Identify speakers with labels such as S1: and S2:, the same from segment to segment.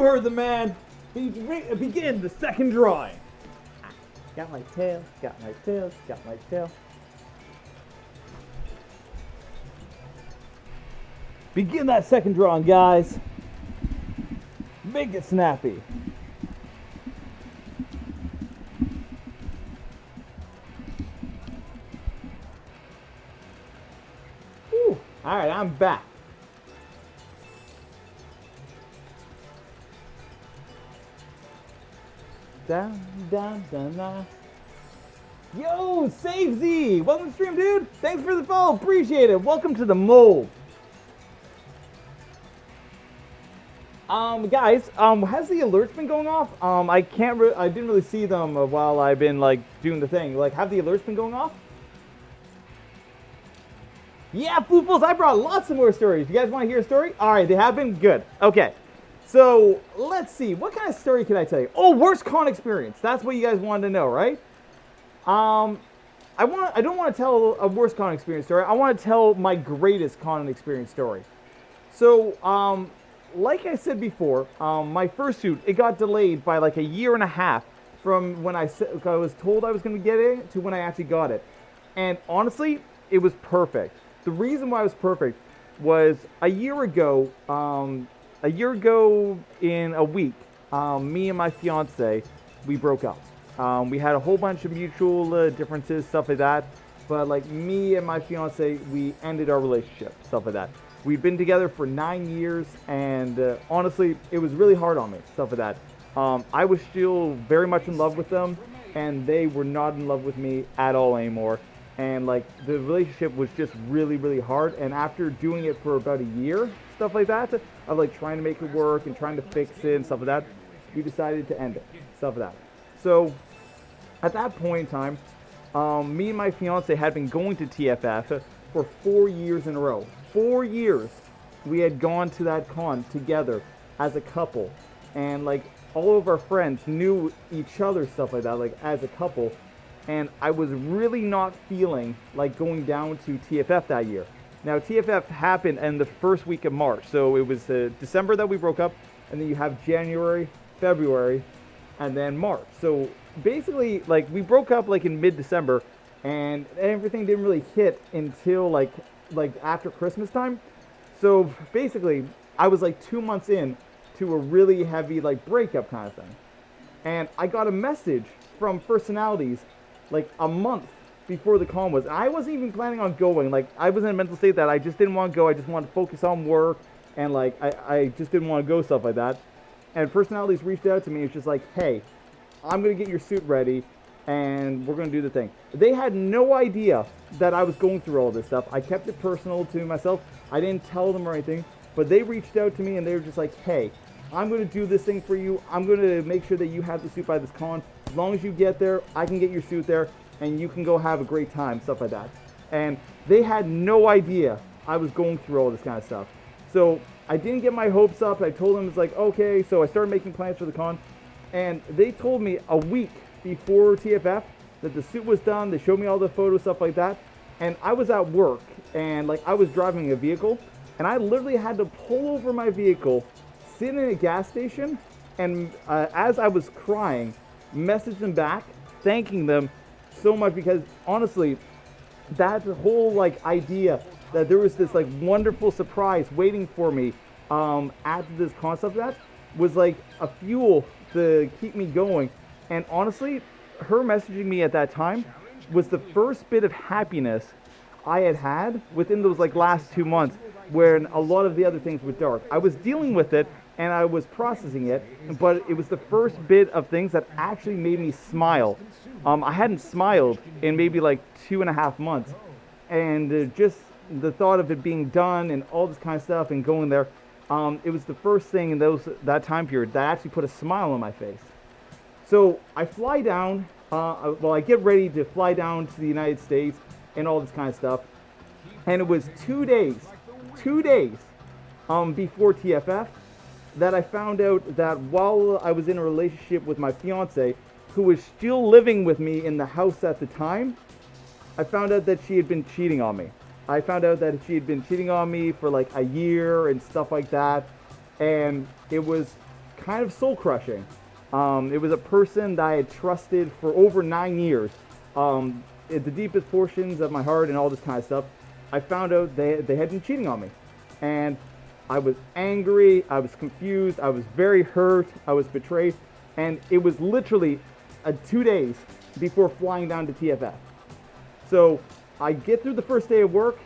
S1: heard the man. Begin the second drawing. Got my tail, got my tail, got my tail. Begin that second drawing, guys. Make it snappy. Whew. All right, I'm back. Down, down, down, down. Yo, Save Z! Welcome to the stream, dude! Thanks for the follow, appreciate it! Welcome to the mold. Guys, has the alerts been going off? I didn't really see them while I've been, like, doing the thing. Like, have the alerts been going off? Yeah, Foofles, I brought lots of more stories. You guys want to hear a story? Alright, they have been? Good. Okay. So, let's see. What kind of story can I tell you? Oh, worst con experience. That's what you guys wanted to know, right? I don't want to tell a worst con experience story. I want to tell my greatest con experience story. So, like I said before, my fursuit, it got delayed by like a year and a half from when I was told I was going to get it to when I actually got it. And honestly, it was perfect. The reason why it was perfect was a year ago in a week, me and my fiance, we broke up. We had a whole bunch of mutual differences, stuff like that. But like me and my fiance, we ended our relationship, stuff like that. We've been together for 9 years, and honestly, it was really hard on me, stuff like that. I was still very much in love with them, and they were not in love with me at all anymore. And like the relationship was just really, really hard. And after doing it for about a year, stuff like that, of like trying to make it work and trying to fix it and stuff like that, we decided to end it, stuff like that. So at that point in time, me and my fiance had been going to TFF for 4 years in a row. 4 years we had gone to that con together as a couple, and like all of our friends knew each other, stuff like that, like as a couple. And I was really not feeling like going down to TFF that year. Now TFF happened in the first week of March, so it was December that we broke up, and then you have January, February, and then March. So basically, like, we broke up like in mid-December, and everything didn't really hit until like after Christmas time. So basically, I was like 2 months in to a really heavy like breakup kind of thing. And I got a message from Personalities like a month before the con was. I wasn't even planning on going. Like, I was in a mental state that I just didn't want to go. I just wanted to focus on work, and like I just didn't want to go, stuff like that. And Personalities reached out to me. It's just like, hey, I'm gonna get your suit ready, and we're gonna do the thing. They had no idea that I was going through all this stuff. I kept it personal to myself. I didn't tell them or anything, but they reached out to me and they were just like, hey, I'm gonna do this thing for you. I'm gonna make sure that you have the suit by this con. As long as you get there, I can get your suit there, and you can go have a great time, stuff like that. And they had no idea I was going through all this kind of stuff. So I didn't get my hopes up. I told them, it's like, okay. So I started making plans for the con, and they told me a week before TFF that the suit was done. They showed me all the photos, stuff like that. And I was at work, and like I was driving a vehicle, and I literally had to pull over my vehicle, sit in a gas station, and as I was crying, message them back, thanking them so much, because honestly, that whole like idea that there was this like wonderful surprise waiting for me after this concept, that was like a fuel to keep me going. And honestly, her messaging me at that time was the first bit of happiness I had within those like last 2 months, when a lot of the other things were dark. I was dealing with it and I was processing it, but it was the first bit of things that actually made me smile. I hadn't smiled in maybe like 2.5 months, and just the thought of it being done and all this kind of stuff and going there, it was the first thing in that time period that actually put a smile on my face. So I fly down, I get ready to fly down to the United States and all this kind of stuff, and it was 2 days before TFF that I found out that while I was in a relationship with my fiance, who was still living with me in the house at the time, I found out that she had been cheating on me. I found out that she had been cheating on me for like a year and stuff like that, and it was kind of soul crushing. It was a person that I had trusted for over 9 years. At the deepest portions of my heart and all this kind of stuff, I found out they had been cheating on me. And I was angry, I was confused, I was very hurt, I was betrayed. And it was literally 2 days before flying down to TFF. So I get through the first day of work,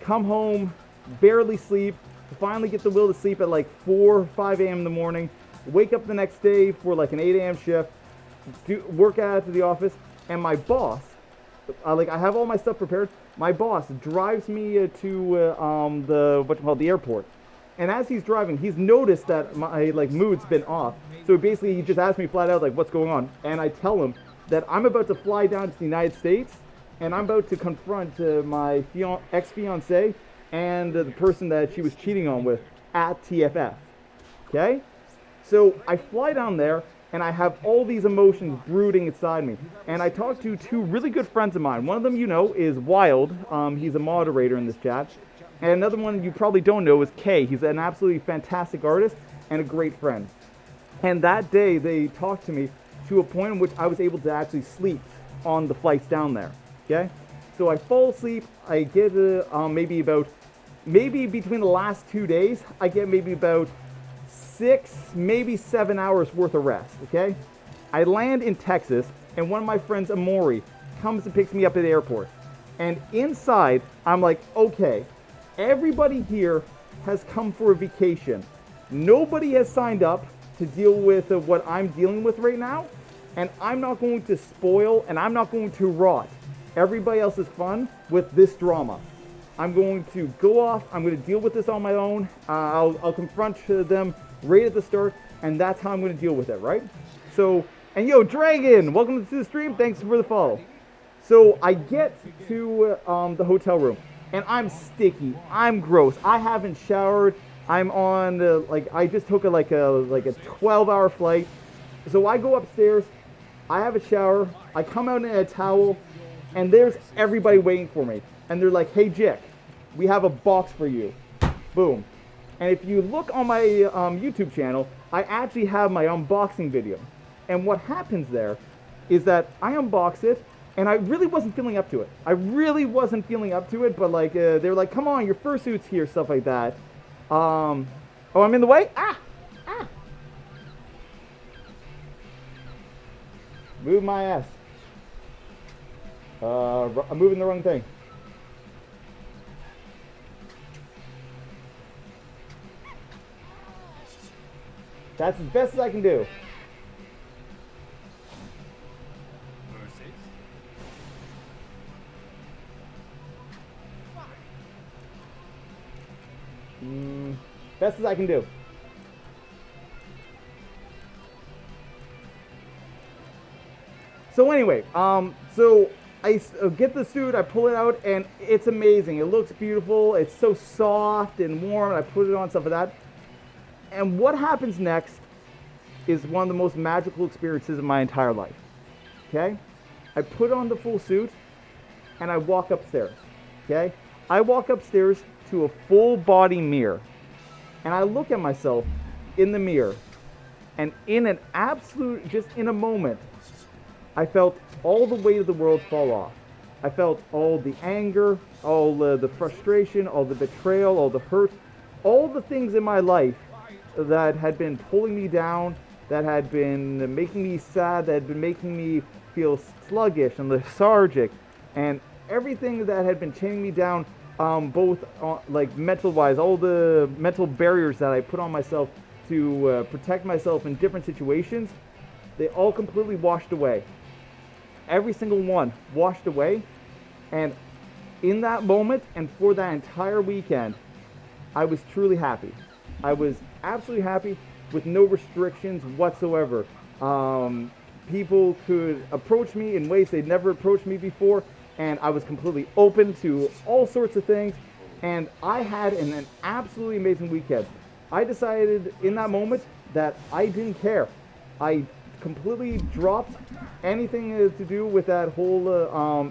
S1: come home, barely sleep, finally get the will to sleep at like 4 or 5 a.m. in the morning, wake up the next day for like an 8 a.m. shift, work out to the office, and my boss, I have all my stuff prepared. My boss drives me to the airport, and as he's driving, he's noticed that my mood's been off. So basically, he just asked me flat out what's going on, and I tell him that I'm about to fly down to the United States, and I'm about to confront my ex-fiance and the person that she was cheating on with at TFF. Okay, so I fly down there. And I have all these emotions brooding inside me. And I talked to 2 really good friends of mine. One of them is Wild. He's a moderator in this chat. And another one you probably don't know is Kay. He's an absolutely fantastic artist and a great friend. And that day they talked to me to a point in which I was able to actually sleep on the flights down there. Okay? So I fall asleep. I get maybe between the last 2 days, I get maybe about 6, maybe 7 hours worth of rest, okay? I land in Texas, and one of my friends, Amori, comes and picks me up at the airport. And inside, I'm like, okay, everybody here has come for a vacation. Nobody has signed up to deal with what I'm dealing with right now, and I'm not going to spoil, and I'm not going to rot everybody else's fun with this drama. I'm going to go off, I'm going to deal with this on my own, I'll confront them right at the start, and that's how I'm going to deal with it, right? So, and yo, Dragon, welcome to the stream, thanks for the follow. So I get to the hotel room, and I'm sticky, I'm gross, I haven't showered, I'm on, I just took a 12-hour flight. So I go upstairs, I have a shower, I come out in a towel, and there's everybody waiting for me. And they're like, hey, Jick, we have a box for you. Boom. And if you look on my YouTube channel, I actually have my unboxing video. And what happens there is that I unbox it, and I really wasn't feeling up to it. But they were like, come on, your fursuit's here, stuff like that. Oh, I'm in the way? Move my ass. I'm moving the wrong thing. That's as best as I can do. Best as I can do. So anyway, so I get the suit, I pull it out, and it's amazing. It looks beautiful. It's so soft and warm. I put it on, stuff like that. And what happens next is one of the most magical experiences of my entire life. Okay? I put on the full suit, and I walk upstairs. Okay? I walk upstairs to a full body mirror, and I look at myself in the mirror, and in an absolute, just in a moment, I felt all the weight of the world fall off. I felt all the anger, all the frustration, all the betrayal, all the hurt, all the things in my life that had been pulling me down, that had been making me sad, that had been making me feel sluggish and lethargic, and everything that had been chaining me down, both mental-wise, all the mental barriers that I put on myself to protect myself in different situations, they all completely washed away. Every single one washed away, and in that moment and for that entire weekend, I was truly happy. I was absolutely happy with no restrictions whatsoever. People could approach me in ways they'd never approached me before, and I was completely open to all sorts of things, and I had an absolutely amazing weekend. I decided in that moment that I didn't care. I completely dropped anything to do with that whole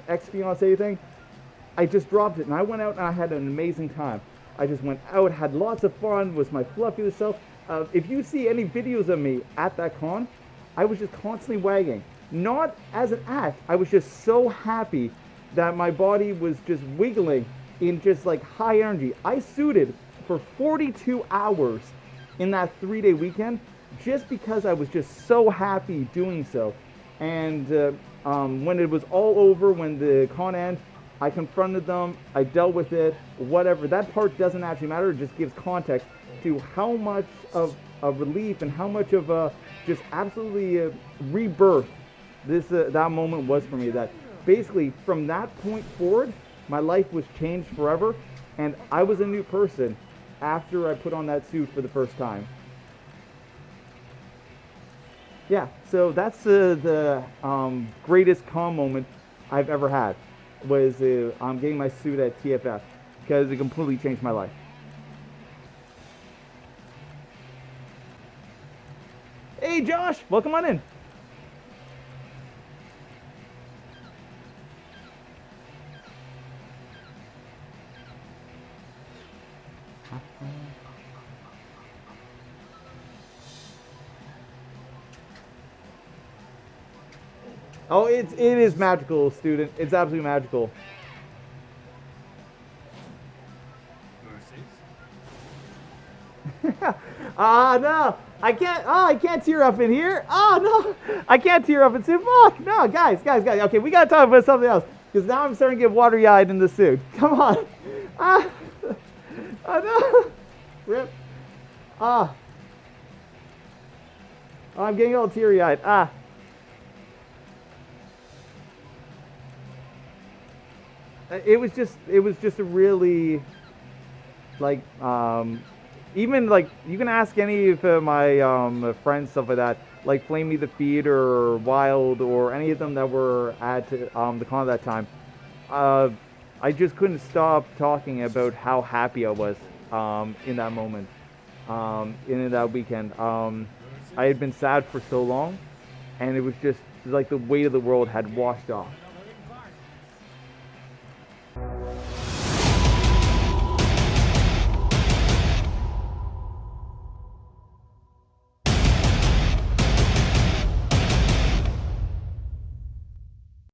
S1: ex-fiancé thing. I just dropped it, and I went out and I had an amazing time. I just went out, had lots of fun, was my fluffy self, if you see any videos of me at that con, I was just constantly wagging. Not as an act. I was just so happy that my body was just wiggling in just like high energy. I suited for 42 hours in that 3-day weekend just because I was just so happy doing so. And when it was all over, when the con ended, I confronted them, I dealt with it, whatever. That part doesn't actually matter, it just gives context to how much of a relief and how much of a just absolutely rebirth that moment was for me. That basically from that point forward, my life was changed forever, and I was a new person after I put on that suit for the first time. Yeah, so that's the greatest calm moment I've ever had, was getting my suit at TFF, because it completely changed my life. Hey Josh, welcome on in. Oh, it is magical, student. It's absolutely magical. No, I can't. Oh, I can't tear up in here. Oh no, I can't tear up in suit. Oh no, guys. Okay, we gotta talk about something else, because now I'm starting to get watery-eyed in the suit. Come on. Oh no. Rip. Ah. Oh, I'm getting all teary-eyed. It was just a really, like, even like, you can ask any of my friends, stuff like that, like Flame Me the Feed or Wild or any of them that were at the con at that time. I just couldn't stop talking about how happy I was in that moment, in that weekend. I had been sad for so long, and it was just like the weight of the world had washed off.